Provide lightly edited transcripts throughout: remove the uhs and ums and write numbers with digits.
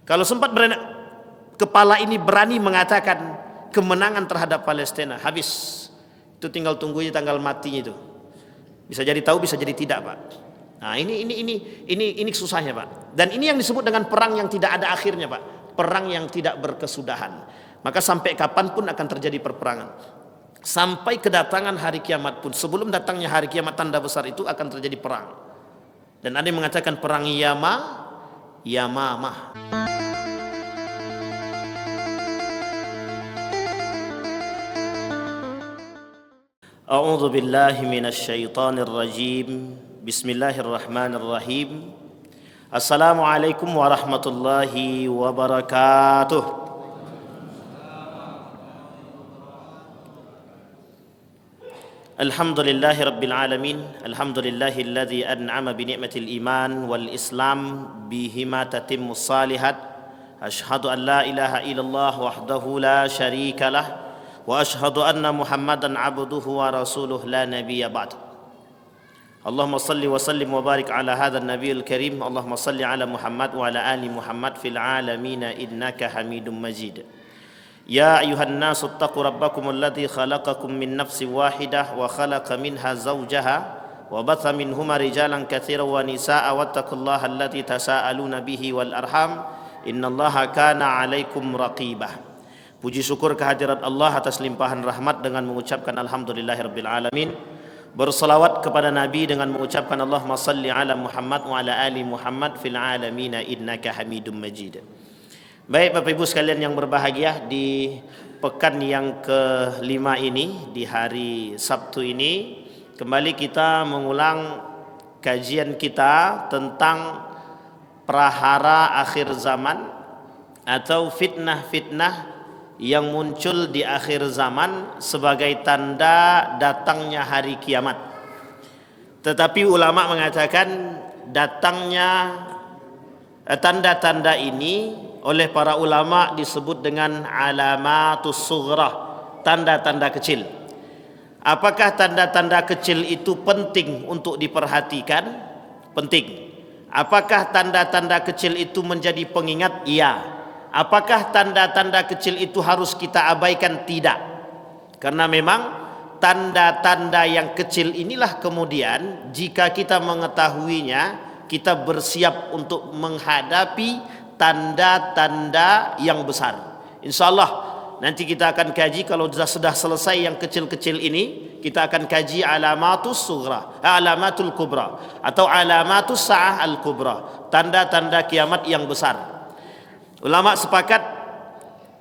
Kalau sempat kepala ini berani mengatakan kemenangan terhadap Palestina, habis. Itu tinggal tunggu aja tanggal matinya itu. Bisa jadi tahu, bisa jadi tidak, Pak. Nah, ini susahnya, Pak. Dan ini yang disebut dengan perang yang tidak ada akhirnya, Pak. Perang yang tidak berkesudahan. Maka sampai kapanpun akan terjadi perperangan. Sampai kedatangan hari kiamat pun. Sebelum datangnya hari kiamat tanda besar itu akan terjadi perang. Dan ada yang mengatakan perang Yamamah. A'udzu billahi minasy syaithanir rajim. Bismillahirrahmanirrahim. Assalamualaikum warahmatullahi wabarakatuh. Alhamdulillahi rabbil alamin. Alhamdulillahilladzi an'ama bi ni'matil iman wal islam bihima tatimmus salihat. Asyhadu an la ilaha illallah wahdahu la syarika lah. Wa ashhadu anna Muhammadan abduhu wa rasuluh la nabiyya ba'd. Allahumma salli wa sallim wa barik ala hadzal nabiyil karim. Allahumma salli ala Muhammad wa ala ali Muhammad fil alamin innaka Hamidum Majid. Ya ayuhan nasu ittaqu rabbakum alladzi khalaqakum min nafsin wahidah wa khalaqa minha zawjaha wa batha minhuma rijalan katsiran wa nisaa'a wattaqullaha alladzi tasaaluna bihi wal arham innallaha kana 'alaikum raqibah. Puji syukur kehadirat Allah atas limpahan rahmat dengan mengucapkan alhamdulillahirabbil alamin. Berselawat kepada Nabi dengan mengucapkan Allahumma salli ala Muhammad wa ala ali Muhammad fil alamin innaka Hamidum Majid. Baik Bapak Ibu sekalian yang berbahagia, di pekan yang kelima ini, di hari Sabtu ini, kembali kita mengulang kajian kita tentang prahara akhir zaman atau fitnah-fitnah yang muncul di akhir zaman sebagai tanda datangnya hari kiamat. Tetapi ulama mengatakan datangnya tanda-tanda ini oleh para ulama disebut dengan alamatus sughra, tanda-tanda kecil. Apakah tanda-tanda kecil itu penting untuk diperhatikan? Penting. Apakah tanda-tanda kecil itu menjadi pengingat? Iya. Apakah tanda-tanda kecil itu harus kita abaikan? Tidak. Karena memang tanda-tanda yang kecil inilah kemudian jika kita mengetahuinya, kita bersiap untuk menghadapi tanda-tanda yang besar. Insyaallah nanti kita akan kaji, kalau sudah selesai yang kecil-kecil ini, kita akan kaji alamatus sughra, alamatul kubra atau alamatus sa'ah al-kubra, tanda-tanda kiamat yang besar. Ulama sepakat,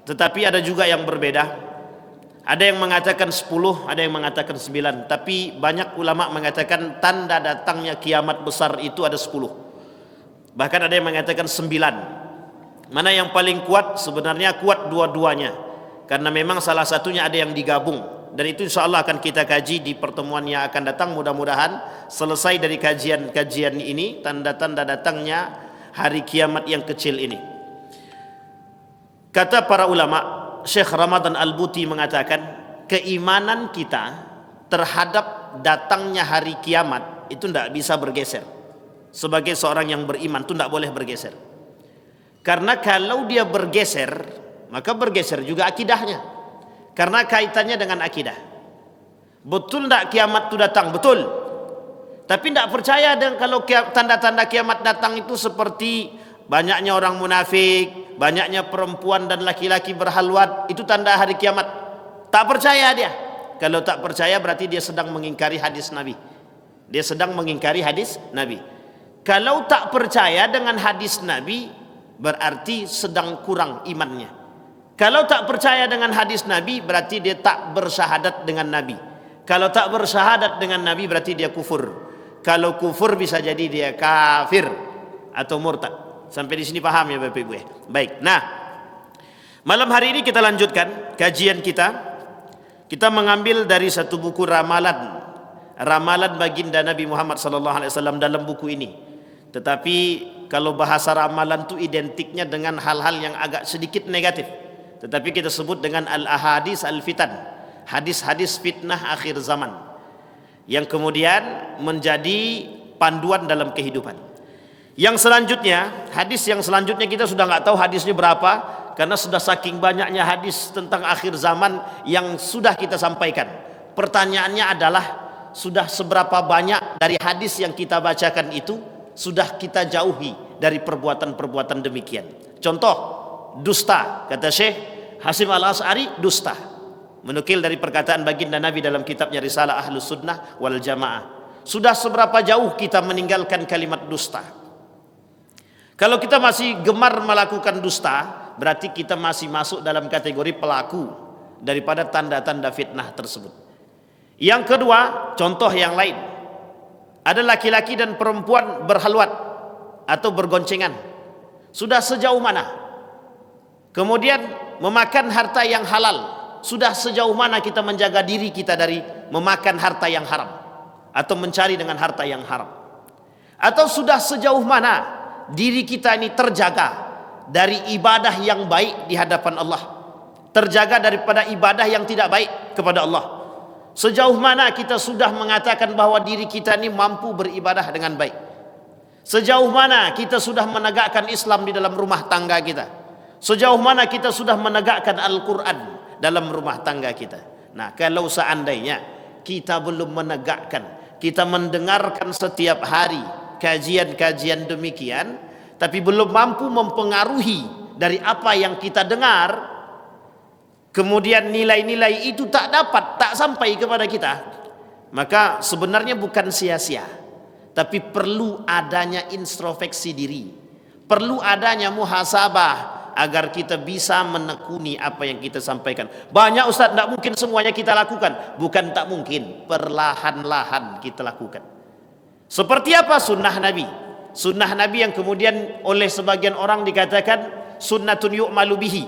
tetapi ada juga yang berbeda. Ada yang mengatakan 10, ada yang mengatakan 9. Tapi banyak ulama mengatakan tanda datangnya kiamat besar itu ada 10. Bahkan ada yang mengatakan 9. Mana yang paling kuat? Sebenarnya kuat dua-duanya. Karena memang salah satunya ada yang digabung. Dan itu insya Allah akan kita kaji di pertemuan yang akan datang. Mudah-mudahan selesai dari kajian ini, tanda-tanda datangnya hari kiamat yang kecil ini. Kata para ulama, Syekh Ramadan Al-Buti mengatakan, keimanan kita terhadap datangnya hari kiamat itu tidak bisa bergeser. Sebagai seorang yang beriman itu tidak boleh bergeser. Karena kalau dia bergeser, maka bergeser juga akidahnya. Karena kaitannya dengan akidah. Betul tidak kiamat itu datang? Betul. Tapi tidak percaya dengan kalau tanda-tanda kiamat datang itu seperti banyaknya orang munafik, banyaknya perempuan dan laki-laki berhalwat, itu tanda hari kiamat. Tak percaya dia. Kalau tak percaya berarti dia sedang mengingkari hadis Nabi. Dia sedang mengingkari hadis Nabi. Kalau tak percaya dengan hadis Nabi, berarti sedang kurang imannya. Kalau tak percaya dengan hadis Nabi, berarti dia tak bersyahadat dengan Nabi. Kalau tak bersyahadat dengan Nabi, berarti dia kufur. Kalau kufur bisa jadi dia kafir atau murtad. Sampai di sini paham ya Bapak Ibu ya? Baik. Nah, malam hari ini kita lanjutkan kajian kita. Kita mengambil dari satu buku ramalan baginda Nabi Muhammad SAW dalam buku ini. Tetapi kalau bahasa ramalan itu identiknya dengan hal-hal yang agak sedikit negatif. Tetapi kita sebut dengan al-ahadis al-fitan, hadis-hadis fitnah akhir zaman, yang kemudian menjadi panduan dalam kehidupan. Yang selanjutnya, hadis yang selanjutnya kita sudah nggak tahu hadisnya berapa, karena sudah saking banyaknya hadis tentang akhir zaman yang sudah kita sampaikan. Pertanyaannya adalah, sudah seberapa banyak dari hadis yang kita bacakan itu sudah kita jauhi dari perbuatan-perbuatan demikian. Contoh, dusta. Kata Syekh Hasim Al-As'ari, dusta. Menukil dari perkataan baginda Nabi dalam kitabnya Risalah Ahlus Sunnah wal Jamaah. Sudah seberapa jauh kita meninggalkan kalimat dusta? Kalau kita masih gemar melakukan dusta, berarti kita masih masuk dalam kategori pelaku daripada tanda-tanda fitnah tersebut. Yang kedua, contoh yang lain. Ada laki-laki dan perempuan berhalwat atau bergoncengan. Sudah sejauh mana? Kemudian memakan harta yang halal. Sudah sejauh mana kita menjaga diri kita dari memakan harta yang haram atau mencari dengan harta yang haram? Atau sudah sejauh mana diri kita ini terjaga dari ibadah yang baik di hadapan Allah, terjaga daripada ibadah yang tidak baik kepada Allah? Sejauh mana kita sudah mengatakan bahwa diri kita ini mampu beribadah dengan baik? Sejauh mana kita sudah menegakkan Islam di dalam rumah tangga kita? Sejauh mana kita sudah menegakkan Al-Quran dalam rumah tangga kita? Nah, kalau seandainya kita belum menegakkan, kita mendengarkan setiap hari kajian-kajian demikian, tapi belum mampu mempengaruhi dari apa yang kita dengar, kemudian nilai-nilai itu tak sampai kepada kita, maka sebenarnya bukan sia-sia, tapi perlu adanya introspeksi diri, perlu adanya muhasabah agar kita bisa menekuni apa yang kita sampaikan. Banyak Ustaz, tidak mungkin semuanya kita lakukan. Bukan tak mungkin, perlahan-lahan kita lakukan. Seperti apa sunnah Nabi? Sunnah Nabi yang kemudian oleh sebagian orang dikatakan sunnatun yu'malu bihi.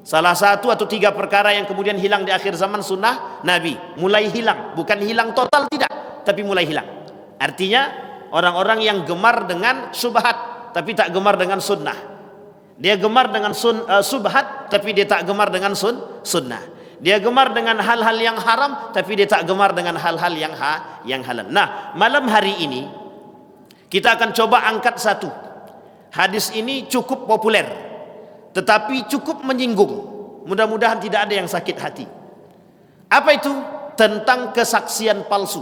Salah satu atau 3 perkara yang kemudian hilang di akhir zaman sunnah Nabi. Mulai hilang, bukan hilang total tidak, tapi mulai hilang. Artinya orang-orang yang gemar dengan syubhat tapi tak gemar dengan sunnah. Dia gemar dengan subhat tapi dia tak gemar dengan sunnah. Dia gemar dengan hal-hal yang haram tapi dia tak gemar dengan hal-hal yang halal. Nah, malam hari ini kita akan coba angkat satu hadis. Ini cukup populer tetapi cukup menyinggung. Mudah-mudahan tidak ada yang sakit hati. Apa itu? Tentang kesaksian palsu.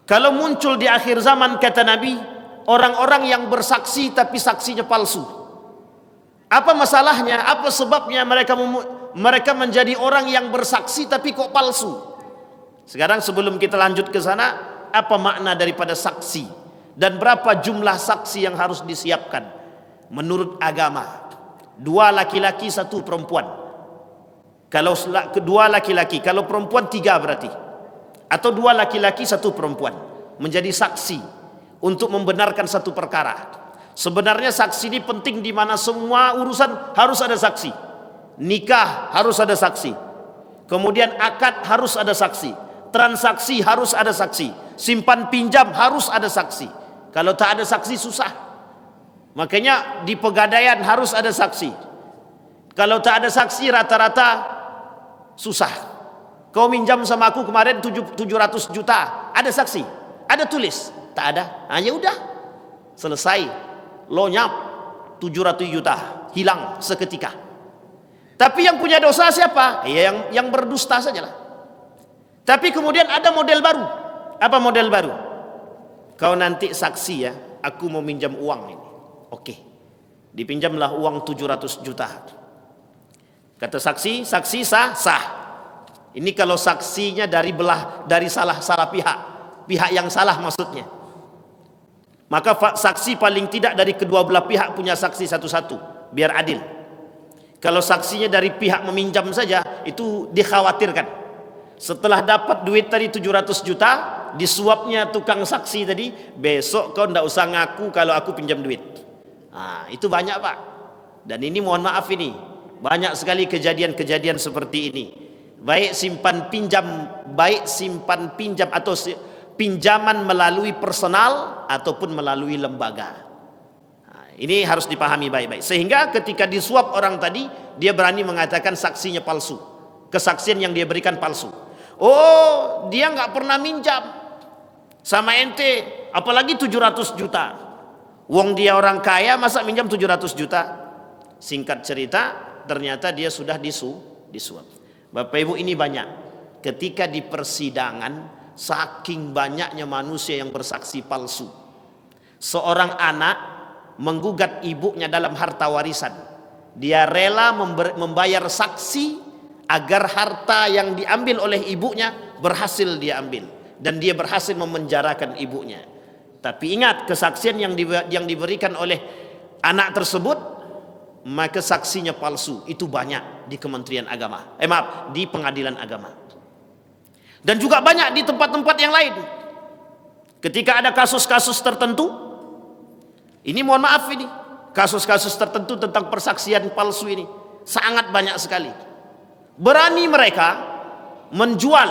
Kalau muncul di akhir zaman, kata Nabi, orang-orang yang bersaksi tapi saksinya palsu. Apa masalahnya? Apa sebabnya mereka menjadi orang yang bersaksi tapi kok palsu? Sekarang sebelum kita lanjut ke sana, apa makna daripada saksi dan berapa jumlah saksi yang harus disiapkan menurut agama? 2 laki-laki 1 perempuan. Kalau 2 laki-laki, kalau perempuan 3 berarti. Atau 2 laki-laki 1 perempuan menjadi saksi untuk membenarkan satu perkara. Sebenarnya saksi ini penting di mana semua urusan harus ada saksi. Nikah harus ada saksi. Kemudian akad harus ada saksi. Transaksi harus ada saksi. Simpan pinjam harus ada saksi. Kalau tak ada saksi susah. Makanya di pegadaian harus ada saksi. Kalau tak ada saksi rata-rata susah. Kau minjam sama aku kemarin 700 juta. Ada saksi? Ada tulis? Tak ada. Hanya udah selesai. Lonyap 700 juta hilang seketika. Tapi yang punya dosa siapa? Ya yang berdusta sajalah. Tapi kemudian ada model baru. Apa model baru? Kau nanti saksi ya, aku mau minjam uang ini. Oke. Dipinjamlah uang 700 juta. Kata saksi sah. Ini kalau saksinya dari salah pihak yang salah maksudnya. Maka saksi paling tidak dari kedua belah pihak punya saksi satu-satu biar adil. Kalau saksinya dari pihak meminjam saja, itu dikhawatirkan setelah dapat duit tadi 700 juta, disuapnya tukang saksi tadi, besok kau ndak usah ngaku kalau aku pinjam duit. Nah, itu banyak Pak. Dan ini mohon maaf, ini banyak sekali kejadian-kejadian seperti ini. Baik simpan pinjam atau pinjaman melalui personal ataupun melalui lembaga. Nah, ini harus dipahami baik-baik. Sehingga ketika disuap orang tadi, dia berani mengatakan saksinya palsu. Kesaksian yang dia berikan palsu. Oh, dia nggak pernah minjam sama ente, apalagi 700 juta. Wong dia orang kaya, masa minjam 700 juta? Singkat cerita, ternyata dia sudah disuap. Bapak Ibu, ini banyak. Ketika di persidangan, saking banyaknya manusia yang bersaksi palsu. Seorang anak menggugat ibunya dalam harta warisan. Dia rela membayar saksi agar harta yang diambil oleh ibunya berhasil dia ambil, dan dia berhasil memenjarakan ibunya. Tapi ingat, kesaksian yang diberikan oleh anak tersebut, maka saksinya palsu. Itu banyak di Kementerian Agama, di Pengadilan Agama, dan juga banyak di tempat-tempat yang lain. Ketika ada kasus-kasus tertentu, ini mohon maaf, ini kasus-kasus tertentu tentang persaksian palsu ini sangat banyak sekali. Berani mereka menjual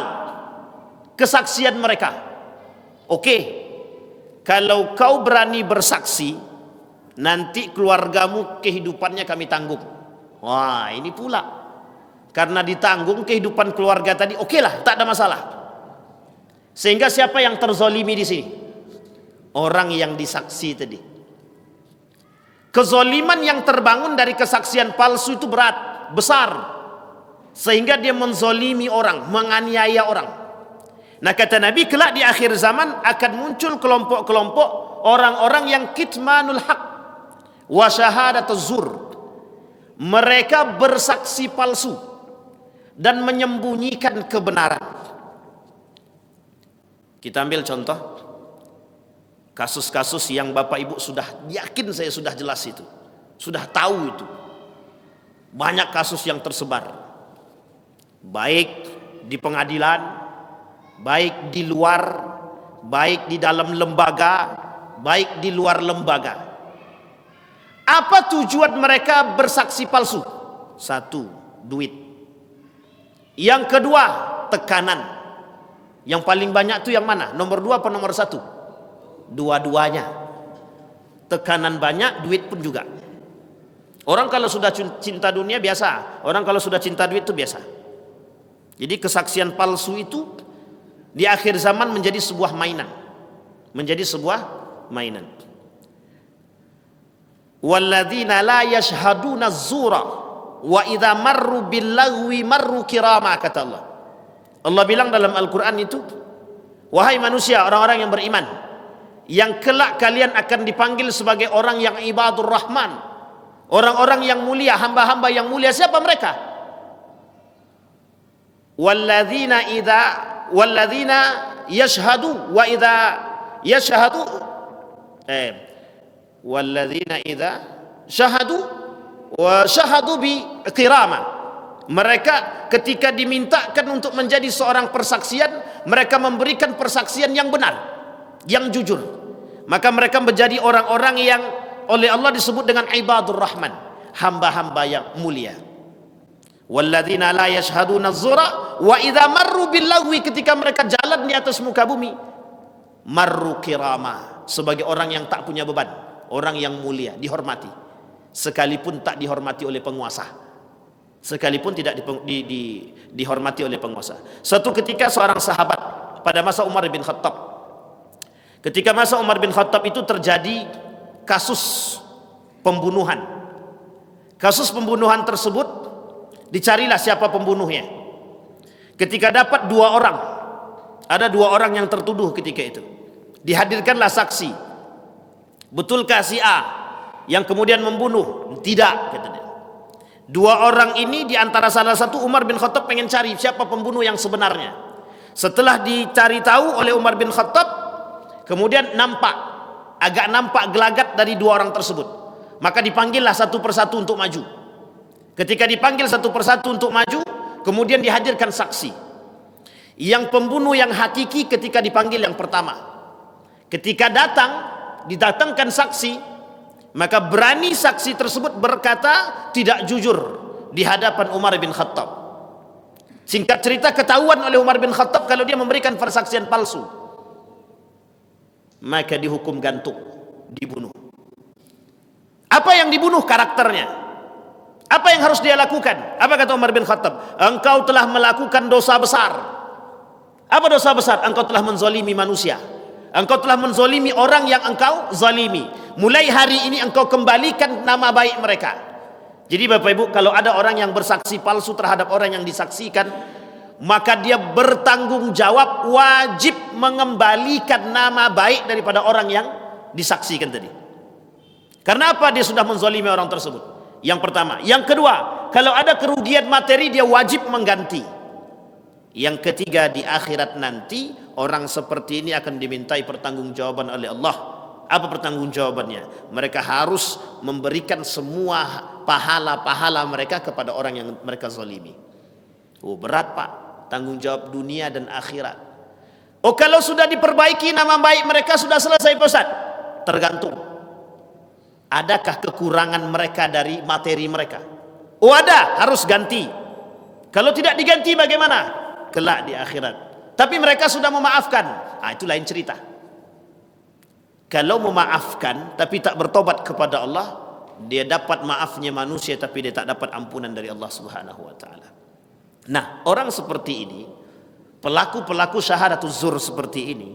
kesaksian mereka. Oke, kalau kau berani bersaksi, nanti keluargamu kehidupannya kami tanggung. Wah, ini pula, karena ditanggung kehidupan keluarga tadi, oke lah, tak ada masalah. Sehingga siapa yang terzolimi di sini? Orang yang disaksi tadi. Kezoliman yang terbangun dari kesaksian palsu itu berat, besar, sehingga dia menzolimi orang, menganiaya orang. Nah, kata Nabi, kelak di akhir zaman akan muncul kelompok-kelompok orang-orang yang kitmanul haq wa syahadatuz zur. Mereka bersaksi palsu dan menyembunyikan kebenaran. Kita ambil contoh kasus-kasus yang Bapak Ibu sudah yakin, saya sudah jelas itu, sudah tahu itu. Banyak kasus yang tersebar, baik di pengadilan, baik di luar, baik di dalam lembaga, baik di luar lembaga. Apa tujuan mereka bersaksi palsu? Satu, duit. Yang kedua, tekanan. Yang paling banyak itu yang mana? Nomor 2 apa nomor 1? Dua-duanya. Tekanan banyak, duit pun juga. Orang kalau sudah cinta dunia biasa, orang kalau sudah cinta duit itu biasa. Jadi kesaksian palsu itu di akhir zaman menjadi sebuah mainan. Menjadi sebuah mainan. Walladzina la yashhaduna az-zura wa idza marru bil lagwi marru kirama, kata Allah. Allah bilang dalam Al-Quran itu, wahai manusia, orang-orang yang beriman, yang kelak kalian akan dipanggil sebagai orang yang ibadur rahman, orang-orang yang mulia, hamba-hamba yang mulia. Siapa mereka? Walladzina yashhadu wa idza yashhadu walladzina idza syahadu wa syahadu bi qirama. Mereka ketika dimintakan untuk menjadi seorang persaksian, mereka memberikan persaksian yang benar, yang jujur. Maka mereka menjadi orang-orang yang oleh Allah disebut dengan ibadur rahman, hamba-hamba yang mulia. Walladzina la yashhaduna az-zura wa idza marru bil lagwi, ketika mereka jalan di atas muka bumi, marru kirama, sebagai orang yang tak punya beban, orang yang mulia, dihormati, sekalipun tak dihormati oleh penguasa, sekalipun tidak dihormati oleh penguasa. Suatu ketika seorang sahabat pada masa Umar bin Khattab, ketika masa Umar bin Khattab itu terjadi kasus pembunuhan. Kasus pembunuhan tersebut dicarilah siapa pembunuhnya. Ketika dapat 2 orang, ada 2 orang yang tertuduh ketika itu, dihadirkanlah saksi. Betulkah si A yang kemudian membunuh? Tidak, kata dia. 2 orang ini diantara salah satu, Umar bin Khattab pengen cari siapa pembunuh yang sebenarnya. Setelah dicari tahu oleh Umar bin Khattab, kemudian agak nampak gelagat dari 2 orang tersebut. Maka dipanggillah satu persatu untuk maju. Ketika dipanggil satu persatu untuk maju, kemudian dihadirkan saksi. Yang pembunuh yang hakiki ketika dipanggil yang pertama. Ketika didatangkan saksi, maka berani saksi tersebut berkata tidak jujur di hadapan Umar bin Khattab. Singkat cerita, ketahuan oleh Umar bin Khattab kalau dia memberikan persaksian palsu, maka dihukum gantung, dibunuh. Apa yang dibunuh? Karakternya. Apa yang harus dia lakukan? Apa kata Umar bin Khattab? Engkau telah melakukan dosa besar. Apa dosa besar? Engkau telah menzalimi manusia. Engkau telah menzalimi orang yang engkau zalimi. Mulai hari ini engkau kembalikan nama baik mereka. Jadi Bapak Ibu, kalau ada orang yang bersaksi palsu terhadap orang yang disaksikan, maka dia bertanggung jawab, wajib mengembalikan nama baik daripada orang yang disaksikan tadi. Karena apa? Dia sudah menzalimi orang tersebut. Yang pertama. Yang kedua, kalau ada kerugian materi, dia wajib mengganti. Yang ketiga, di akhirat nanti orang seperti ini akan dimintai pertanggungjawaban oleh Allah. Apa pertanggungjawabannya? Mereka harus memberikan semua pahala-pahala mereka kepada orang yang mereka zalimi. Oh, berat Pak, tanggung jawab dunia dan akhirat. Oh, kalau sudah diperbaiki nama baik mereka sudah selesai Pak Ustaz? Tergantung. Adakah kekurangan mereka dari materi mereka? Oh, ada, harus ganti. Kalau tidak diganti bagaimana? Kelak di akhirat. Tapi mereka sudah memaafkan. Itu lain cerita. Kalau memaafkan tapi tak bertobat kepada Allah, dia dapat maafnya manusia tapi dia tak dapat ampunan dari Allah Subhanahu wa taala. Nah, orang seperti ini, pelaku-pelaku syahadatuz zur seperti ini,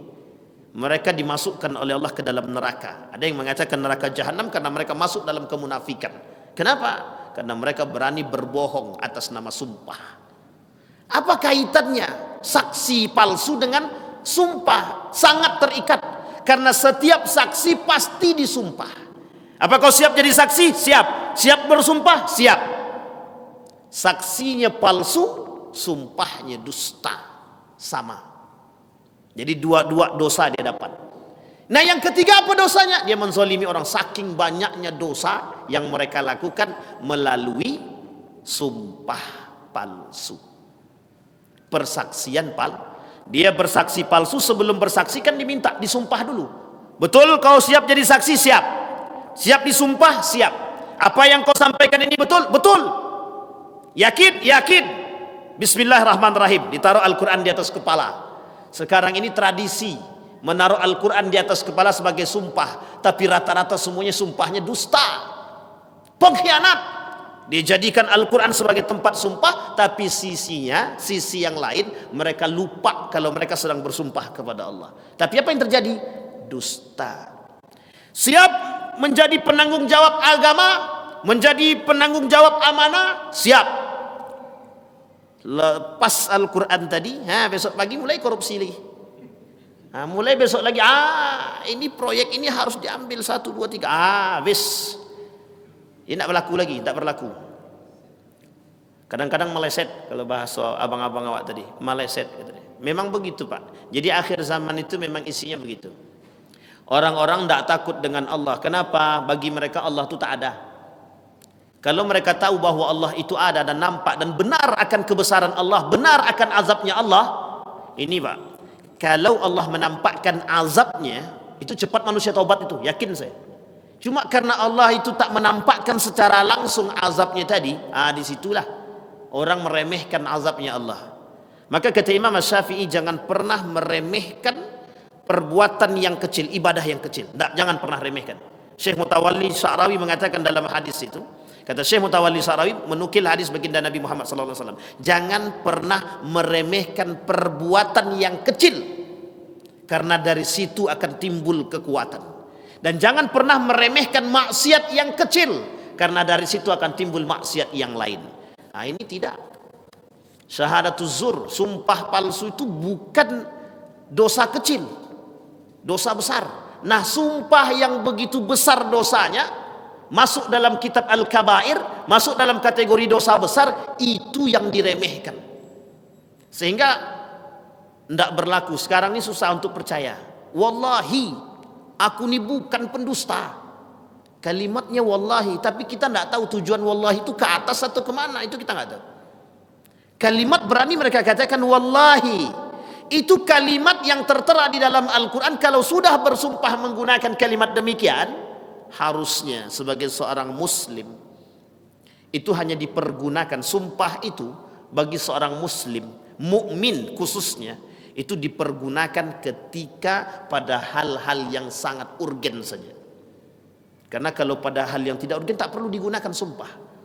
mereka dimasukkan oleh Allah ke dalam neraka. Ada yang mengatakan neraka jahanam karena mereka masuk dalam kemunafikan. Kenapa? Karena mereka berani berbohong atas nama sumpah. Apa kaitannya saksi palsu dengan sumpah? Sangat terikat. Karena setiap saksi pasti disumpah. Apa kau siap jadi saksi? Siap. Siap bersumpah? Siap. Saksinya palsu, sumpahnya dusta. Sama. Jadi dua dosa dia dapat. Nah, yang ketiga apa dosanya? Dia menzalimi orang. Saking banyaknya dosa yang mereka lakukan melalui sumpah palsu. Persaksian palsu. Dia bersaksi palsu, sebelum bersaksi kan diminta disumpah dulu. Betul kau siap jadi saksi? Siap. Siap disumpah? Siap. Apa yang kau sampaikan ini betul? Betul. Yakin? Yakin. Bismillahirrahmanirrahim. Ditaruh Al-Quran di atas kepala. Sekarang ini tradisi menaruh Al-Quran di atas kepala sebagai sumpah, tapi rata-rata semuanya sumpahnya dusta, pengkhianat. Dia jadikan Al-Quran sebagai tempat sumpah, tapi sisi yang lain mereka lupa kalau mereka sedang bersumpah kepada Allah. Tapi apa yang terjadi? Dusta. Siap menjadi penanggung jawab agama, menjadi penanggung jawab amanah, siap. Lepas Al-Quran tadi, besok pagi mulai korupsi lagi. Mulai besok lagi, ini proyek ini harus diambil 1, 2, 3. Wis. Ini tak berlaku lagi, tak berlaku. Kadang-kadang meleset, kalau bahasa abang-abang awak tadi, meleset. Memang begitu Pak. Jadi akhir zaman itu memang isinya begitu. Orang-orang tak takut dengan Allah. Kenapa? Bagi mereka Allah itu tak ada. Kalau mereka tahu bahwa Allah itu ada dan nampak dan benar akan kebesaran Allah, benar akan azabnya Allah, ini Pak, kalau Allah menampakkan azabnya, itu cepat manusia taubat itu, yakin saya. Cuma karena Allah itu tak menampakkan secara langsung azabnya tadi, disitulah orang meremehkan azabnya Allah. Maka kata Imam Syafi'i, jangan pernah meremehkan perbuatan yang kecil, ibadah yang kecil. Jangan pernah remehkan. Syekh Mutawalli Sya'rawi mengatakan dalam hadis itu, kata Syekh Mutawalli Sya'rawi menukil hadis baginda Nabi Muhammad SAW, jangan pernah meremehkan perbuatan yang kecil, karena dari situ akan timbul kekuatan. Dan jangan pernah meremehkan maksiat yang kecil, karena dari situ akan timbul maksiat yang lain. Ini tidak. Syahadatuz zur, sumpah palsu itu bukan dosa kecil, dosa besar. Nah, sumpah yang begitu besar dosanya, masuk dalam kitab Al-Kabair, masuk dalam kategori dosa besar, itu yang diremehkan. Sehingga tidak berlaku. Sekarang ini susah untuk percaya. Wallahi, aku ini bukan pendusta. Kalimatnya wallahi, tapi kita tidak tahu tujuan wallahi itu ke atas atau kemana, itu kita tidak tahu. Kalimat berani mereka katakan wallahi, itu kalimat yang tertera di dalam Al-Quran. Kalau sudah bersumpah menggunakan kalimat demikian, harusnya sebagai seorang muslim itu hanya dipergunakan, sumpah itu bagi seorang muslim mukmin khususnya itu dipergunakan ketika pada hal-hal yang sangat urgen saja. Karena kalau pada hal yang tidak urgen tak perlu digunakan sumpah.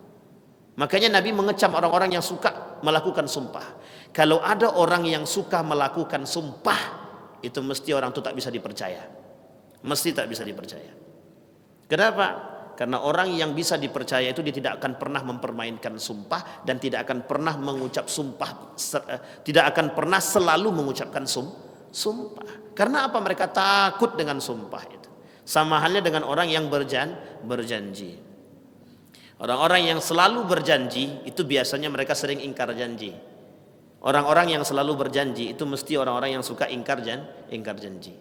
Makanya Nabi mengecam orang-orang yang suka melakukan sumpah. Kalau ada orang yang suka melakukan sumpah, itu mesti orang itu tak bisa dipercaya. Mesti tak bisa dipercaya. Kenapa? Karena orang yang bisa dipercaya itu dia tidak akan pernah mempermainkan sumpah dan tidak akan pernah mengucap sumpah, tidak akan pernah selalu mengucapkan sumpah. Karena apa? Mereka takut dengan sumpah itu. Sama halnya dengan orang yang berjanji. Orang-orang yang selalu berjanji itu biasanya mereka sering ingkar janji. Orang-orang yang selalu berjanji itu mesti orang-orang yang suka ingkar janji.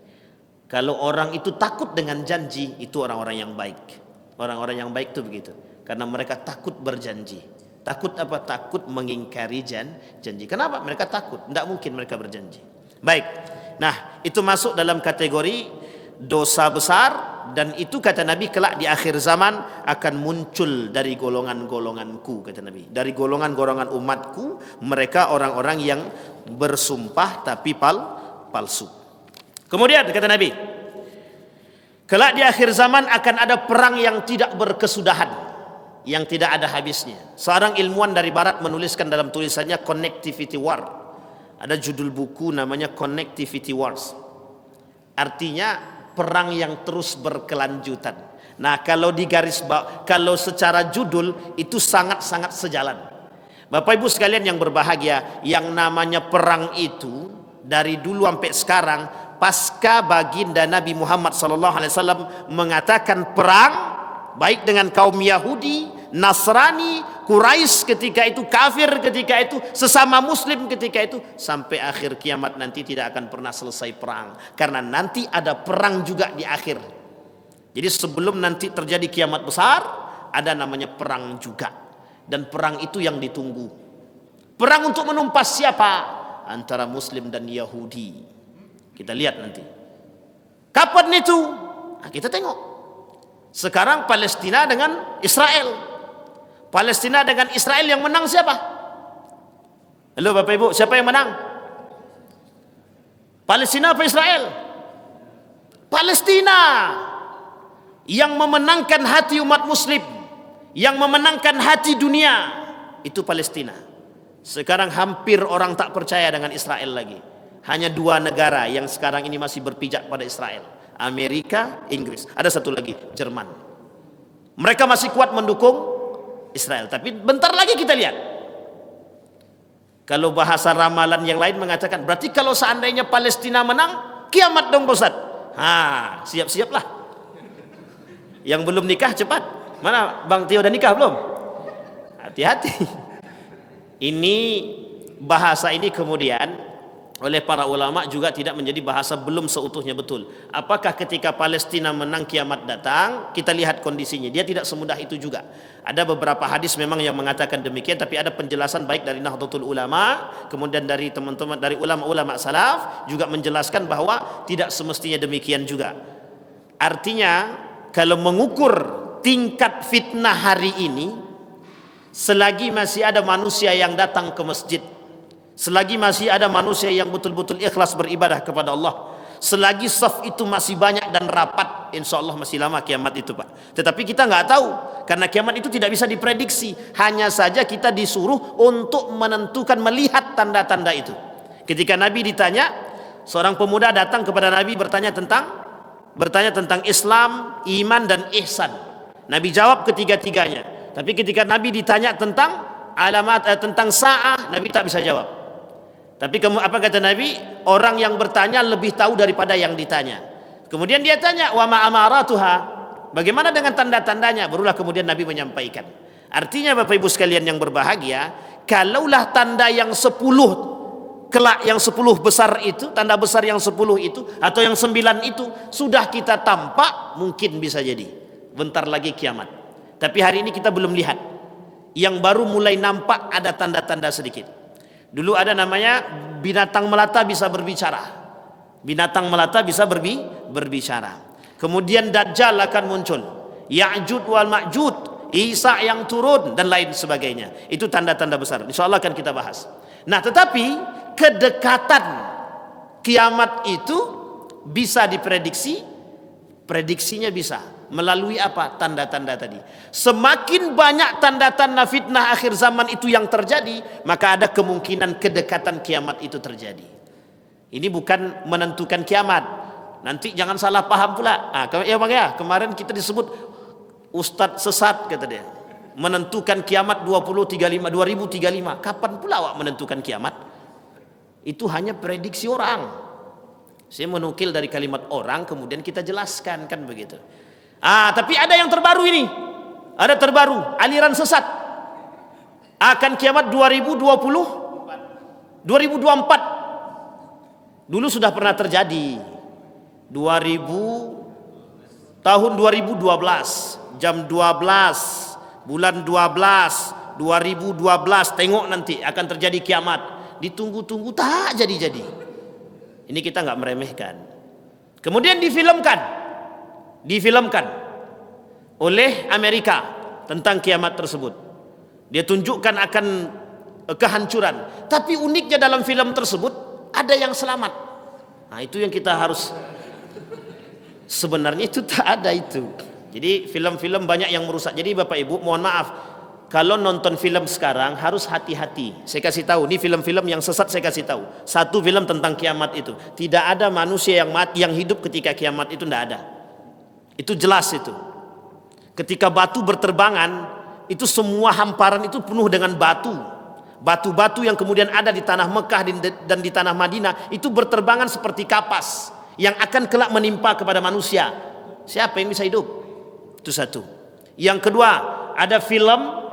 Kalau orang itu takut dengan janji, itu orang-orang yang baik. Orang-orang yang baik itu begitu. Karena mereka takut berjanji. Takut apa? Takut mengingkari janji. Kenapa? Mereka takut. Tidak mungkin mereka berjanji. Baik. Nah, itu masuk dalam kategori dosa besar. Dan itu kata Nabi kelak di akhir zaman akan muncul dari golongan-golonganku, kata Nabi. Dari golongan-golongan umatku, mereka orang-orang yang bersumpah tapi palsu. Kemudian kata Nabi, kelak di akhir zaman akan ada perang yang tidak berkesudahan, yang tidak ada habisnya. Seorang ilmuwan dari barat menuliskan dalam tulisannya Connectivity War. Ada judul buku namanya Connectivity Wars. Artinya perang yang terus berkelanjutan. Nah, kalau di garis bawah, kalau secara judul itu sangat-sangat sejalan. Bapak Ibu sekalian yang berbahagia, yang namanya perang itu dari dulu sampai sekarang, pasca baginda Nabi Muhammad SAW mengatakan perang baik dengan kaum Yahudi, Nasrani, Quraisy ketika itu, kafir ketika itu, sesama muslim ketika itu, sampai akhir kiamat nanti tidak akan pernah selesai perang, karena nanti ada perang juga di akhir. Jadi sebelum nanti terjadi kiamat besar, ada namanya perang juga, dan perang itu yang ditunggu. Perang untuk menumpas siapa? Antara muslim dan Yahudi. Kita lihat nanti kapan itu. Nah, kita tengok sekarang Palestina dengan Israel. Palestina dengan Israel, yang menang siapa? Halo Bapak Ibu, siapa yang menang? Palestina apa Israel? Palestina. Yang memenangkan hati umat muslim, yang memenangkan hati dunia, itu Palestina. Sekarang hampir orang tak percaya dengan Israel lagi. Hanya dua negara yang sekarang ini masih berpijak pada Israel, Amerika, Inggris. Ada satu lagi, Jerman. Mereka masih kuat mendukung Israel. Tapi bentar lagi kita lihat. Kalau bahasa ramalan yang lain mengatakan, berarti kalau seandainya Palestina menang, kiamat dong Ustaz. Siap-siaplah. Yang belum nikah cepat. Mana Bang Tio udah nikah belum? Hati-hati. Ini bahasa ini kemudian oleh para ulama juga tidak menjadi bahasa belum seutuhnya betul. Apakah ketika Palestina menang kiamat datang? Kita lihat kondisinya. Dia tidak semudah itu juga. Ada beberapa hadis memang yang mengatakan demikian, tapi ada penjelasan baik dari Nahdlatul Ulama, kemudian dari teman-teman dari ulama-ulama salaf juga menjelaskan bahwa tidak semestinya demikian juga. Artinya kalau mengukur tingkat fitnah hari ini, selagi masih ada manusia yang datang ke masjid, selagi masih ada manusia yang betul-betul ikhlas beribadah kepada Allah, selagi saf itu masih banyak dan rapat, insya Allah masih lama kiamat itu Pak. Tetapi kita nggak tahu, karena kiamat itu tidak bisa diprediksi. Hanya saja kita disuruh untuk menentukan, melihat tanda-tanda itu. Ketika Nabi ditanya, seorang pemuda datang kepada Nabi bertanya tentang Islam, iman dan ihsan. Nabi jawab ketiga-tiganya. Tapi ketika Nabi ditanya tentang alamat, tentang sa'ah, Nabi tak bisa jawab. Tapi apa kata Nabi? Orang yang bertanya lebih tahu daripada yang ditanya. Kemudian dia tanya, wa ma amaratuha? Bagaimana dengan tanda-tandanya? Barulah kemudian Nabi menyampaikan. Artinya Bapak Ibu sekalian yang berbahagia, kalaulah tanda yang 10 kelak, yang 10 besar itu, tanda besar yang 10 itu atau yang 9 itu sudah kita tampak, mungkin bisa jadi bentar lagi kiamat. Tapi hari ini kita belum lihat. Yang baru mulai nampak ada tanda-tanda sedikit. Dulu ada namanya binatang melata bisa berbicara. Binatang melata bisa berbicara. Kemudian Dajjal akan muncul, Ya'jud wal Ma'jud, Isa yang turun dan lain sebagainya. Itu tanda-tanda besar. Insyaallah akan kita bahas. Nah, tetapi kedekatan kiamat itu bisa diprediksi. Prediksinya bisa melalui apa? Tanda-tanda tadi. Semakin banyak tanda-tanda fitnah akhir zaman itu yang terjadi, maka ada kemungkinan kedekatan kiamat itu terjadi. Ini bukan menentukan kiamat. Nanti jangan salah paham pula. Ya Bang ya, kemarin kita disebut Ustadz sesat kata dia. Menentukan kiamat 2035. Kapan pula awak menentukan kiamat? Itu hanya prediksi orang. Saya menukil dari kalimat orang, kemudian kita jelaskan, kan begitu. Tapi ada yang terbaru ini. Ada terbaru, aliran sesat. Akan kiamat 2024. Dulu sudah pernah terjadi. Tahun 2012, jam 12, bulan 12, 2012, tengok nanti akan terjadi kiamat. Ditunggu-tunggu tak jadi-jadi. Ini kita nggak meremehkan. Kemudian difilmkan oleh Amerika tentang kiamat tersebut. Dia tunjukkan akan kehancuran. Tapi uniknya dalam film tersebut ada yang selamat. Itu yang kita harus, sebenarnya itu tak ada itu. Jadi film-film banyak yang merusak. Jadi Bapak Ibu mohon maaf, kalau nonton film sekarang harus hati-hati. Saya kasih tahu, ini film-film yang sesat saya kasih tahu. Satu film tentang kiamat itu. Tidak ada manusia yang mati, yang hidup ketika kiamat itu, tidak ada. Itu jelas itu. Ketika batu berterbangan, itu semua hamparan itu penuh dengan batu. Batu-batu yang kemudian ada di tanah Mekah dan di tanah Madinah itu berterbangan seperti kapas yang akan kelak menimpa kepada manusia. Siapa yang bisa hidup? Itu satu. Yang kedua, ada film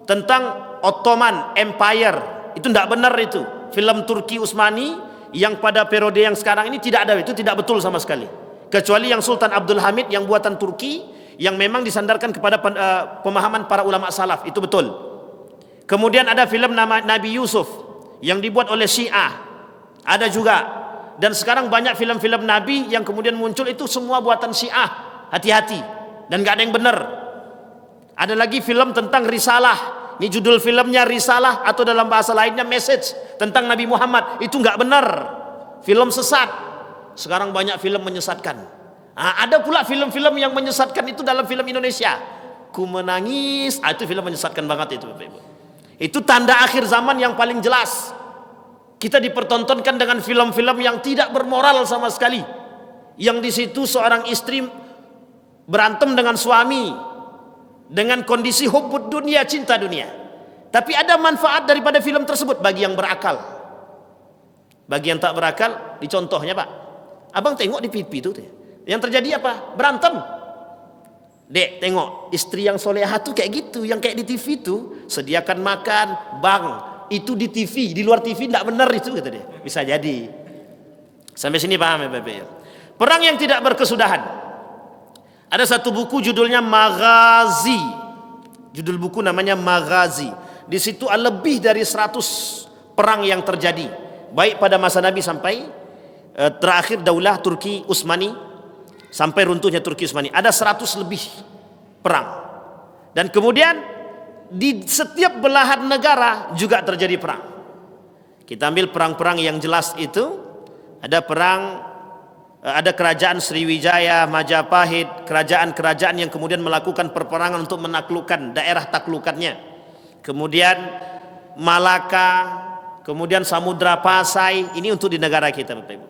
tentang Ottoman Empire. Itu tidak benar itu. Film Turki Utsmani yang pada periode yang sekarang ini tidak ada, itu tidak betul sama sekali. Kecuali yang Sultan Abdul Hamid yang buatan Turki, yang memang disandarkan kepada pemahaman para ulama salaf, itu betul. Kemudian ada film nama Nabi Yusuf yang dibuat oleh Syiah, ada juga. Dan sekarang banyak film-film Nabi yang kemudian muncul itu semua buatan Syiah. Hati-hati, dan gak ada yang benar. Ada lagi film tentang risalah. Ini judul filmnya risalah, atau dalam bahasa lainnya message tentang Nabi Muhammad. Itu gak benar, film sesat. Sekarang banyak film menyesatkan. Ada pula film-film yang menyesatkan itu dalam film Indonesia. Ku menangis, itu film menyesatkan banget itu Bapak Ibu. Itu tanda akhir zaman yang paling jelas. Kita dipertontonkan dengan film-film yang tidak bermoral sama sekali. Yang di situ seorang istri berantem dengan suami dengan kondisi hubbud dunia, cinta dunia. Tapi ada manfaat daripada film tersebut bagi yang berakal. Bagi yang tak berakal, dicontohnya Pak. Abang tengok di TV itu. Yang terjadi apa? Berantem. Dek, tengok istri yang solehah tuh kayak gitu, yang kayak di TV itu sediakan makan, bang, itu di TV, di luar TV tidak benar itu, kata dia. Bisa jadi. Sampai sini paham ya Bapak? Perang yang tidak berkesudahan. Ada satu buku judulnya Maghazi. Judul buku namanya Maghazi. Di situ lebih dari 100 perang yang terjadi, baik pada masa Nabi sampai terakhir Daulah Turki Utsmani, sampai runtuhnya Turki Utsmani. Ada 100 lebih perang. Dan kemudian di setiap belahan negara juga terjadi perang. Kita ambil perang-perang yang jelas itu. Ada kerajaan Sriwijaya, Majapahit, kerajaan-kerajaan yang kemudian melakukan perperangan untuk menaklukkan daerah taklukannya. Kemudian Malaka, kemudian Samudra Pasai, ini untuk di negara kita Bapak Ibu.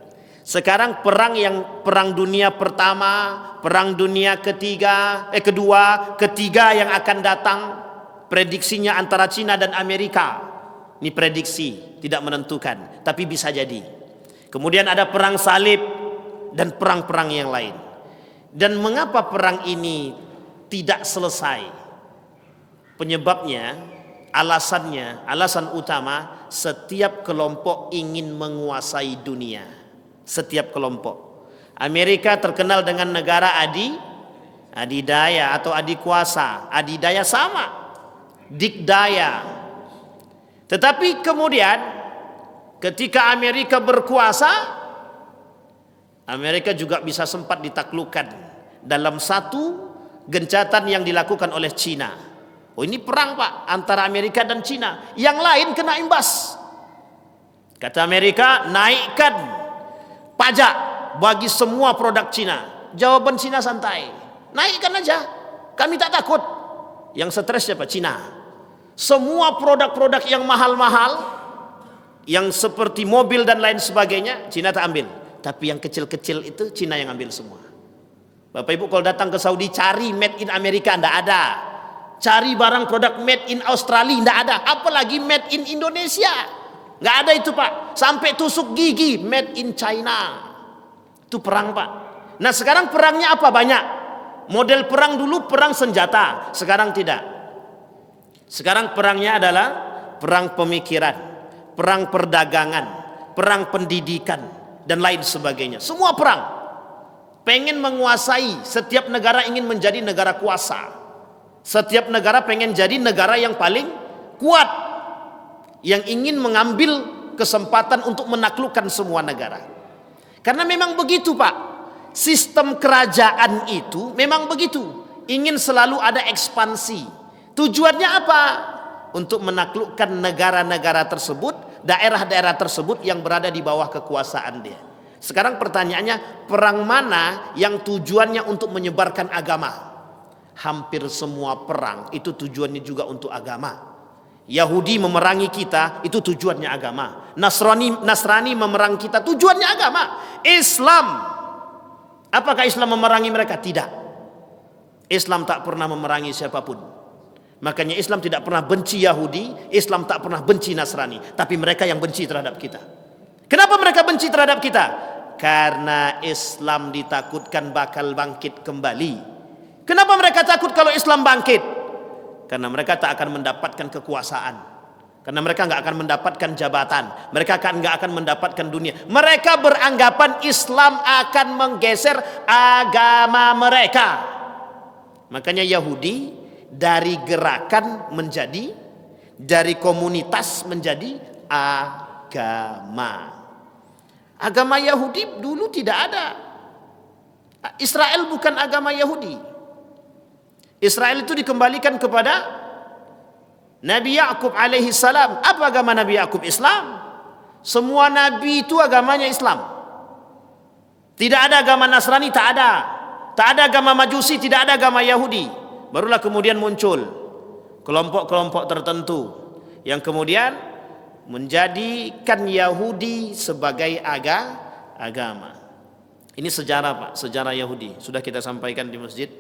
Sekarang perang dunia pertama, perang dunia kedua, ketiga yang akan datang, prediksinya antara Cina dan Amerika. Ini prediksi, tidak menentukan, tapi bisa jadi. Kemudian ada perang salib dan perang-perang yang lain. Dan mengapa perang ini tidak selesai? Penyebabnya, alasan utama, setiap kelompok ingin menguasai dunia. Setiap kelompok. Amerika terkenal dengan negara adidaya atau adikuasa. Adidaya sama, dikdaya. Tetapi kemudian ketika Amerika berkuasa, Amerika juga bisa sempat ditaklukkan dalam satu gencatan yang dilakukan oleh Cina. Oh, ini perang Pak antara Amerika dan Cina. Yang lain kena imbas. Kata Amerika, naikkan pajak bagi semua produk Cina. Jawaban Cina santai, naikkan aja, kami tak takut. Yang stres siapa? Cina. Semua produk-produk yang mahal-mahal yang seperti mobil dan lain sebagainya, Cina tak ambil. Tapi yang kecil-kecil itu Cina yang ambil semua. Bapak Ibu kalau datang ke Saudi cari made in Amerika, tidak ada. Cari barang produk made in Australia, tidak ada. Apalagi made in Indonesia, nggak ada itu Pak. Sampai tusuk gigi made in China. Itu perang Pak. Nah sekarang perangnya apa? Banyak. Model perang dulu perang senjata, sekarang tidak. Sekarang perangnya adalah perang pemikiran, perang perdagangan, perang pendidikan, dan lain sebagainya. Semua perang. Pengen menguasai, setiap negara ingin menjadi negara kuasa. Setiap negara pengen jadi negara yang paling kuat, yang ingin mengambil kesempatan untuk menaklukkan semua negara. Karena memang begitu Pak, sistem kerajaan itu memang begitu, ingin selalu ada ekspansi. Tujuannya apa? Untuk menaklukkan negara-negara tersebut, daerah-daerah tersebut yang berada di bawah kekuasaan dia. Sekarang pertanyaannya, perang mana yang tujuannya untuk menyebarkan agama? Hampir semua perang itu tujuannya juga untuk agama. Yahudi memerangi kita, itu tujuannya agama. Nasrani memerangi kita, tujuannya agama. Islam, apakah Islam memerangi mereka? Tidak. Islam tak pernah memerangi siapapun. Makanya Islam tidak pernah benci Yahudi, Islam tak pernah benci Nasrani, tapi mereka yang benci terhadap kita. Kenapa mereka benci terhadap kita? Karena Islam ditakutkan bakal bangkit kembali. Kenapa mereka takut kalau Islam bangkit? Karena mereka tak akan mendapatkan kekuasaan. Karena mereka nggak akan mendapatkan jabatan. Mereka nggak akan mendapatkan dunia. Mereka beranggapan Islam akan menggeser agama mereka. Makanya Yahudi dari gerakan menjadi, dari komunitas menjadi agama. Agama Yahudi dulu tidak ada. Israel bukan agama Yahudi. Israel itu dikembalikan kepada Nabi Yakub alaihi salam. Apa agama Nabi Yakub? Islam. Semua nabi itu agamanya Islam. Tidak ada agama Nasrani, tak ada. Tak ada agama Majusi, tidak ada agama Yahudi. Barulah kemudian muncul kelompok-kelompok tertentu yang kemudian menjadikan Yahudi sebagai agama. Ini sejarah Pak, sejarah Yahudi. Sudah kita sampaikan di masjid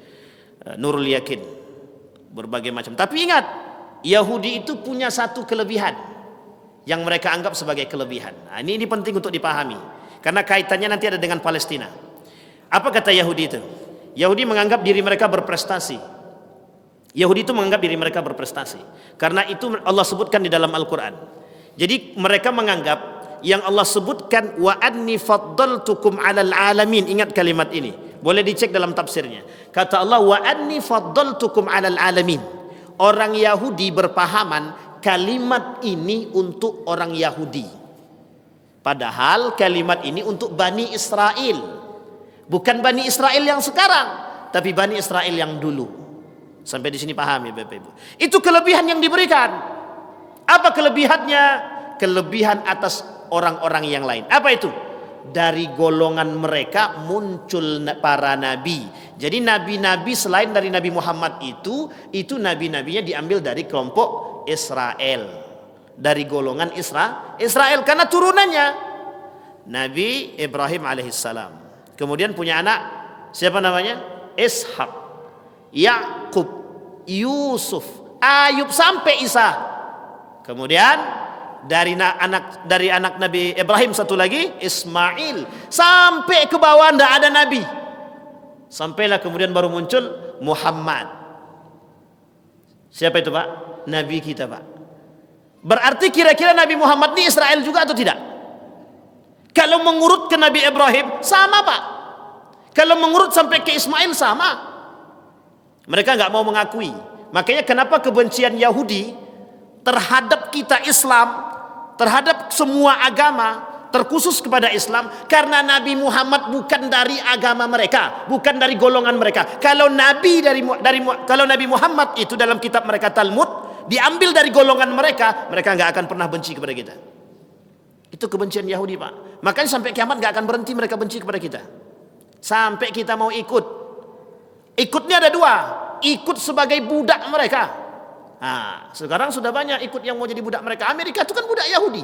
Nurul Yakin. Berbagai macam. Tapi ingat, Yahudi itu punya satu kelebihan yang mereka anggap sebagai kelebihan. Nah, ini penting untuk dipahami. Karena kaitannya nanti ada dengan Palestina. Apa kata Yahudi itu? Yahudi menganggap diri mereka berprestasi. Yahudi itu menganggap diri mereka berprestasi. Karena itu Allah sebutkan di dalam Al-Quran. Jadi mereka menganggap yang Allah sebutkan wa anni faddaltukum 'alal alamin. Ingat kalimat ini. Boleh dicek dalam tafsirnya. Kata Allah wa anni faddaltukum 'alal alamin. Orang Yahudi berpahaman kalimat ini untuk orang Yahudi. Padahal kalimat ini untuk Bani Israel. Bukan Bani Israel yang sekarang, tapi Bani Israel yang dulu. Sampai di sini paham ya Bapak Ibu. Itu kelebihan yang diberikan. Apa kelebihannya? Kelebihan atas orang-orang yang lain. Apa itu? Dari golongan mereka muncul para nabi. Jadi nabi-nabi selain dari Nabi Muhammad itu nabi-nabinya diambil dari kelompok Israel. Dari golongan Israel karena turunannya Nabi Ibrahim alaihissalam. Kemudian punya anak, siapa namanya? Ishak, Yakub, Yusuf, Ayub sampai Isa. Kemudian dari anak Nabi Ibrahim satu lagi Ismail sampai ke bawah tidak ada nabi. Sampailah kemudian baru muncul Muhammad. Siapa itu Pak? Nabi kita Pak. Berarti kira-kira Nabi Muhammad ini Israel juga atau tidak? Kalau mengurut ke Nabi Ibrahim sama Pak. Kalau mengurut sampai ke Ismail sama. Mereka nggak mau mengakui. Makanya kenapa kebencian Yahudi terhadap kita Islam, terhadap semua agama, terkhusus kepada Islam, karena Nabi Muhammad bukan dari agama mereka, bukan dari golongan mereka. Kalau kalau Nabi Muhammad itu dalam kitab mereka Talmud diambil dari golongan mereka, mereka nggak akan pernah benci kepada kita. Itu kebencian Yahudi Pak. Makanya sampai kiamat nggak akan berhenti mereka benci kepada kita. Sampai kita mau ikut. Ikutnya ada dua, ikut sebagai budak mereka. Nah, sekarang sudah banyak ikut yang mau jadi budak mereka. Amerika itu kan budak Yahudi.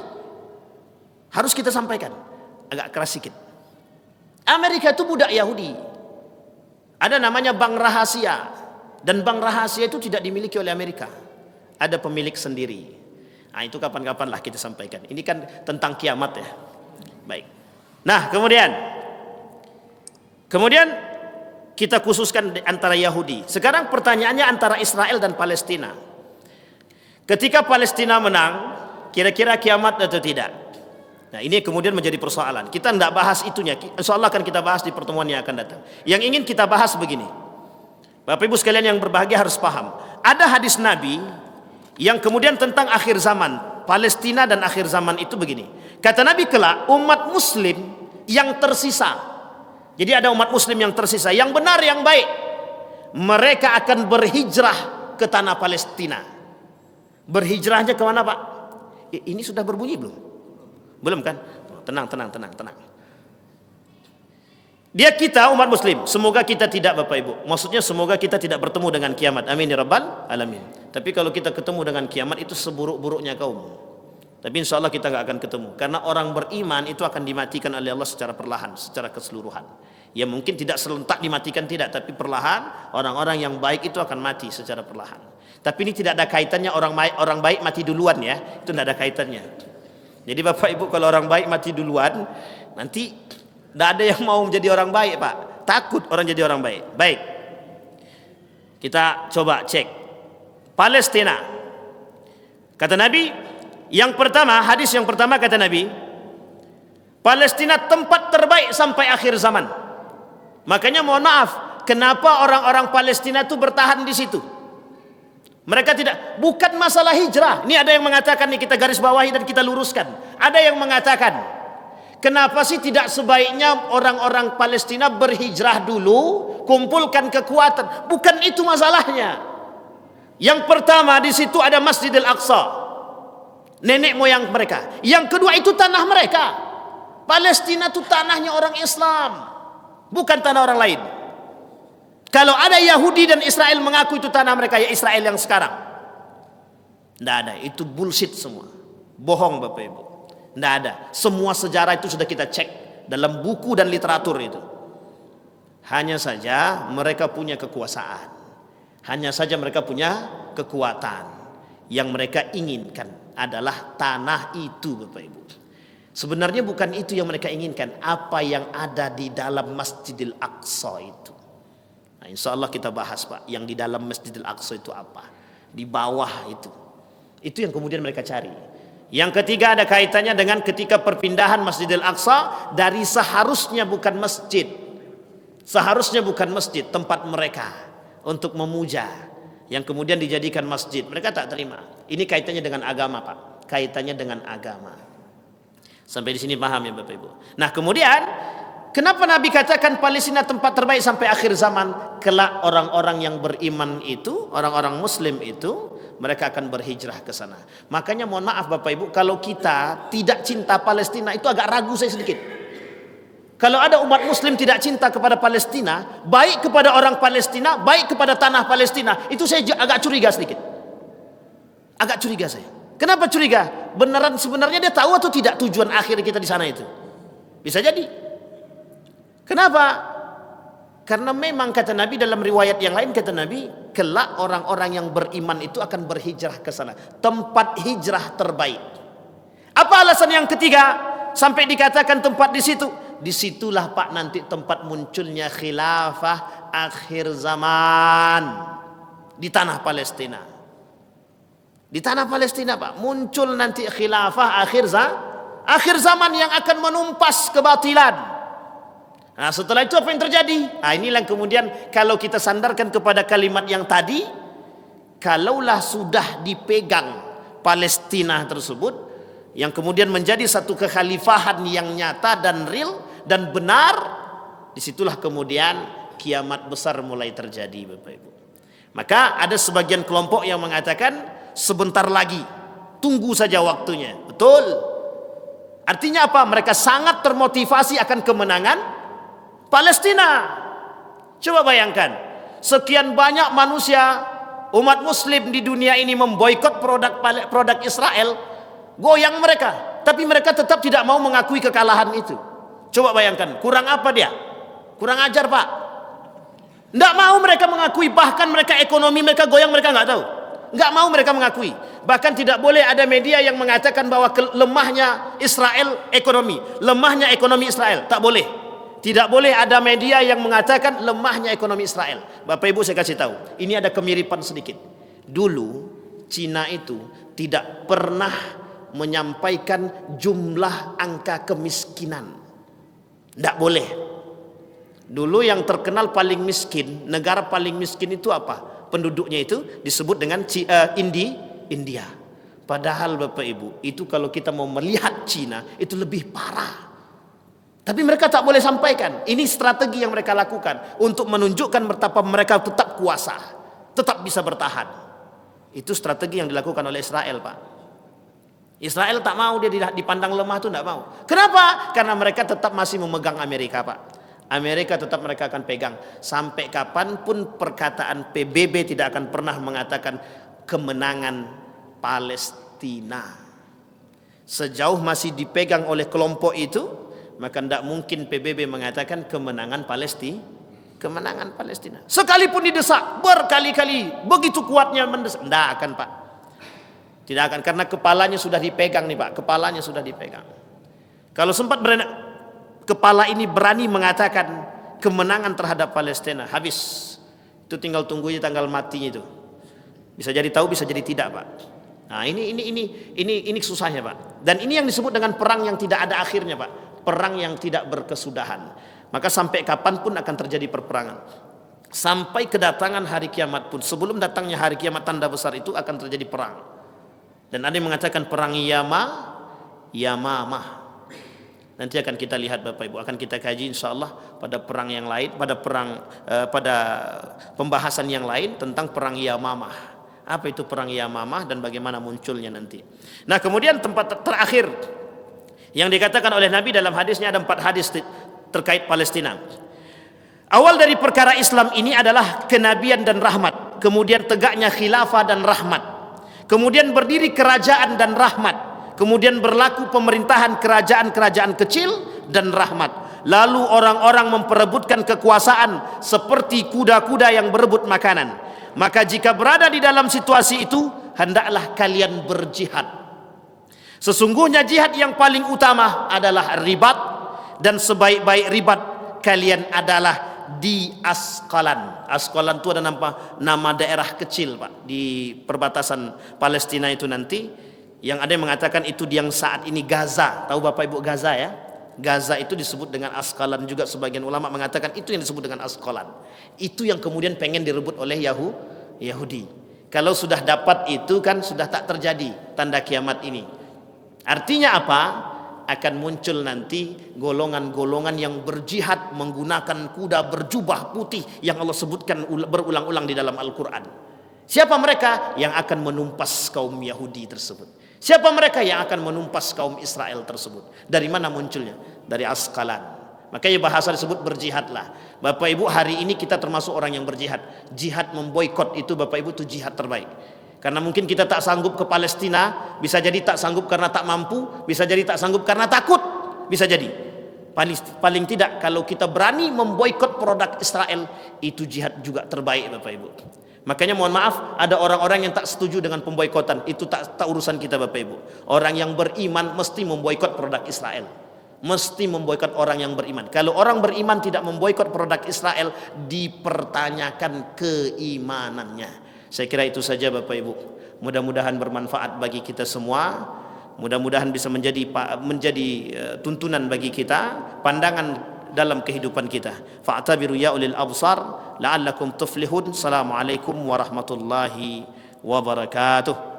Harus kita sampaikan. Agak keras sedikit. Amerika itu budak Yahudi. Ada namanya bank rahasia. Dan bank rahasia itu tidak dimiliki oleh Amerika. Ada pemilik sendiri. Nah, itu kapan-kapan lah kita sampaikan. Ini kan tentang kiamat ya. Baik. Nah, kemudian kita khususkan antara Yahudi. Sekarang pertanyaannya antara Israel dan Palestina. Ketika Palestina menang, kira-kira kiamat atau tidak? Nah, ini kemudian menjadi persoalan. Kita tidak bahas itunya. Insyaallah akan kita bahas di pertemuan yang akan datang. Yang ingin kita bahas begini. Bapak Ibu sekalian yang berbahagia harus paham. Ada hadis Nabi yang kemudian tentang akhir zaman. Palestina dan akhir zaman itu begini. Kata Nabi kelak umat muslim yang tersisa. Jadi ada umat muslim yang tersisa. Yang benar, yang baik. Mereka akan berhijrah ke tanah Palestina. Berhijrahnya kemana Pak? Ini sudah berbunyi belum? Belum kan? Tenang. Dia kita umat muslim. Semoga kita tidak Bapak Ibu. Maksudnya semoga kita tidak bertemu dengan kiamat. Amin ya rabbal alamin. Tapi kalau kita ketemu dengan kiamat itu seburuk-buruknya kaum. Tapi insya Allah kita nggak akan ketemu. Karena orang beriman itu akan dimatikan oleh Allah secara perlahan, secara keseluruhan. Ya mungkin tidak serentak dimatikan tidak. Tapi perlahan orang-orang yang baik itu akan mati secara perlahan. Tapi ini tidak ada kaitannya orang baik mati duluan ya. Itu tidak ada kaitannya. Jadi Bapak Ibu kalau orang baik mati duluan, nanti tidak ada yang mau menjadi orang baik Pak. Takut orang jadi orang baik. Baik. Kita coba cek. Palestina. Kata Nabi, hadis yang pertama kata Nabi, Palestina tempat terbaik sampai akhir zaman. Makanya mohon maaf, kenapa orang-orang Palestina itu bertahan di situ? Mereka bukan masalah hijrah. Ini ada yang mengatakan, nih kita garis bawahi dan kita luruskan. Ada yang mengatakan, kenapa sih tidak sebaiknya orang-orang Palestina berhijrah dulu, kumpulkan kekuatan? Bukan itu masalahnya. Yang pertama di situ ada Masjidil Aqsa, nenek moyang mereka. Yang kedua itu tanah mereka. Palestina itu tanahnya orang Islam, bukan tanah orang lain. Kalau ada Yahudi dan Israel mengaku itu tanah mereka, ya Israel yang sekarang. Tidak ada, itu bullshit semua. Bohong Bapak Ibu. Tidak ada. Semua sejarah itu sudah kita cek dalam buku dan literatur itu. Hanya saja mereka punya kekuasaan. Hanya saja mereka punya kekuatan. Yang mereka inginkan adalah tanah itu Bapak Ibu. Sebenarnya bukan itu yang mereka inginkan. Apa yang ada di dalam Masjidil Aqsa itu. Nah, insya Allah kita bahas Pak, yang di dalam Masjidil Aqsa itu apa, di bawah itu yang kemudian mereka cari. Yang ketiga ada kaitannya dengan ketika perpindahan Masjidil Aqsa dari seharusnya bukan masjid tempat mereka untuk memuja, yang kemudian dijadikan masjid. Mereka tak terima. Ini kaitannya dengan agama Pak, kaitannya dengan agama. Sampai di sini paham ya Bapak Ibu. Nah kemudian kenapa Nabi katakan Palestina tempat terbaik sampai akhir zaman? Kelak orang-orang yang beriman itu, orang-orang muslim itu, mereka akan berhijrah ke sana. Makanya mohon maaf Bapak Ibu, kalau kita tidak cinta Palestina, itu agak ragu saya sedikit. Kalau ada umat muslim tidak cinta kepada Palestina, baik kepada orang Palestina, baik kepada tanah Palestina, itu saya agak curiga sedikit. Agak curiga saya. Kenapa curiga? Beneran sebenarnya dia tahu atau tidak tujuan akhir kita di sana itu? Bisa jadi. Kenapa? Karena memang kata Nabi dalam riwayat yang lain, kata Nabi, kelak orang-orang yang beriman itu akan berhijrah ke sana. Tempat hijrah terbaik. Apa alasan yang ketiga sampai dikatakan tempat di situ? Disitulah Pak nanti tempat munculnya khilafah akhir zaman di tanah Palestina. Di tanah Palestina Pak muncul nanti khilafah akhir zaman yang akan menumpas kebatilan. Nah setelah itu apa yang terjadi? Nah inilah kemudian kalau kita sandarkan kepada kalimat yang tadi, kalaulah sudah dipegang Palestina tersebut, yang kemudian menjadi satu kekhalifahan yang nyata dan real dan benar, disitulah kemudian kiamat besar mulai terjadi Bapak Ibu. Maka ada sebagian kelompok yang mengatakan sebentar lagi, tunggu saja waktunya. Betul. Artinya apa? Mereka sangat termotivasi akan kemenangan Palestina. Coba bayangkan, sekian banyak manusia, umat muslim di dunia ini memboikot produk Israel, goyang mereka. tapi mereka tetap tidak mau mengakui kekalahan itu. Coba bayangkan, kurang apa dia? Kurang ajar, Pak. Tidak mau mereka mengakui, bahkan mereka ekonomi mereka goyang, mereka nggak tahu. Nggak mau mereka mengakui. Bahkan tidak boleh ada media yang mengatakan bahwa lemahnya Israel ekonomi, lemahnya ekonomi Israel, tak boleh. Tidak boleh ada media yang mengatakan lemahnya ekonomi Israel. Bapak Ibu, saya kasih tahu, ini ada kemiripan sedikit. Dulu Cina itu tidak pernah menyampaikan jumlah angka kemiskinan. Tidak boleh. Dulu yang terkenal paling miskin, negara paling miskin itu apa? Penduduknya itu disebut dengan India. Padahal Bapak Ibu, itu kalau kita mau melihat Cina itu lebih parah. Tapi mereka tak boleh sampaikan. Ini strategi yang mereka lakukan untuk menunjukkan betapa mereka tetap kuasa, tetap bisa bertahan. Itu strategi yang dilakukan oleh Israel, Pak. Israel tak mau dia dipandang lemah, itu tidak mau. Kenapa? Karena mereka tetap masih memegang Amerika, Pak. Amerika tetap mereka akan pegang. Sampai kapanpun perkataan PBB tidak akan pernah mengatakan kemenangan Palestina. Sejauh masih dipegang oleh kelompok itu, maka tidak mungkin PBB mengatakan kemenangan Palestina. Kemenangan Palestina. Sekalipun didesak berkali-kali, begitu kuatnya mendesak, tidak akan, Pak. Tidak akan, karena kepalanya sudah dipegang nih, Pak. Kepalanya sudah dipegang. Kalau sempat kepala ini berani mengatakan kemenangan terhadap Palestina, habis. Itu tinggal tunggu aja tanggal matinya itu. Bisa jadi tahu, bisa jadi tidak, Pak. Nah, ini susahnya, Pak. Dan ini yang disebut dengan perang yang tidak ada akhirnya, Pak. Perang yang tidak berkesudahan. Maka sampai kapanpun akan terjadi perperangan. Sampai kedatangan hari kiamat pun, sebelum datangnya hari kiamat tanda besar itu akan terjadi perang. Dan ada yang mengatakan perang Yamamah. Nanti akan kita lihat Bapak Ibu, akan kita kaji insyaallah pada perang yang lain, pada pembahasan yang lain tentang perang Yamamah. Apa itu perang Yamamah dan bagaimana munculnya nanti. Nah, kemudian tempat terakhir yang dikatakan oleh Nabi dalam hadisnya, ada 4 hadis terkait Palestina. Awal dari perkara Islam ini adalah kenabian dan rahmat, kemudian tegaknya khilafah dan rahmat, kemudian berdiri kerajaan dan rahmat, kemudian berlaku pemerintahan kerajaan-kerajaan kecil dan rahmat. Lalu orang-orang memperebutkan kekuasaan seperti kuda-kuda yang berebut makanan. Maka jika berada di dalam situasi itu, hendaklah kalian berjihad. Sesungguhnya jihad yang paling utama adalah ribat, dan sebaik-baik ribat kalian adalah di Asqalan. Asqalan itu ada nama daerah kecil, Pak, di perbatasan Palestina itu nanti. Yang ada yang mengatakan itu yang saat ini Gaza. Tahu Bapak Ibu Gaza ya? Gaza itu disebut dengan Asqalan juga, sebagian ulama mengatakan itu yang disebut dengan Asqalan. Itu yang kemudian pengen direbut oleh Yahudi. Kalau sudah dapat itu kan sudah tak terjadi tanda kiamat ini. Artinya apa? Akan muncul nanti golongan-golongan yang berjihad menggunakan kuda berjubah putih yang Allah sebutkan berulang-ulang di dalam Al-Quran. Siapa mereka? Yang akan menumpas kaum Yahudi tersebut. Siapa mereka yang akan menumpas kaum Israel tersebut? Dari mana munculnya? Dari Asqalan. Makanya bahasa disebut berjihadlah. Bapak Ibu, hari ini kita termasuk orang yang berjihad. Jihad memboikot itu Bapak Ibu, itu jihad terbaik. Karena mungkin kita tak sanggup ke Palestina, bisa jadi tak sanggup karena tak mampu, bisa jadi tak sanggup karena takut, bisa jadi. Paling tidak kalau kita berani memboikot produk Israel, itu jihad juga terbaik Bapak Ibu. Makanya mohon maaf, ada orang-orang yang tak setuju dengan pemboikotan, itu tak urusan kita Bapak Ibu. Orang yang beriman mesti memboikot produk Israel. Mesti memboikot orang yang beriman. Kalau orang beriman tidak memboikot produk Israel, dipertanyakan keimanannya. Saya kira itu saja Bapak Ibu. Mudah-mudahan bermanfaat bagi kita semua. Mudah-mudahan bisa menjadi tuntunan bagi kita, pandangan dalam kehidupan kita. Fa'tabiru ya ulil absar la'allakum tuflihun. Assalamualaikum warahmatullahi wabarakatuh.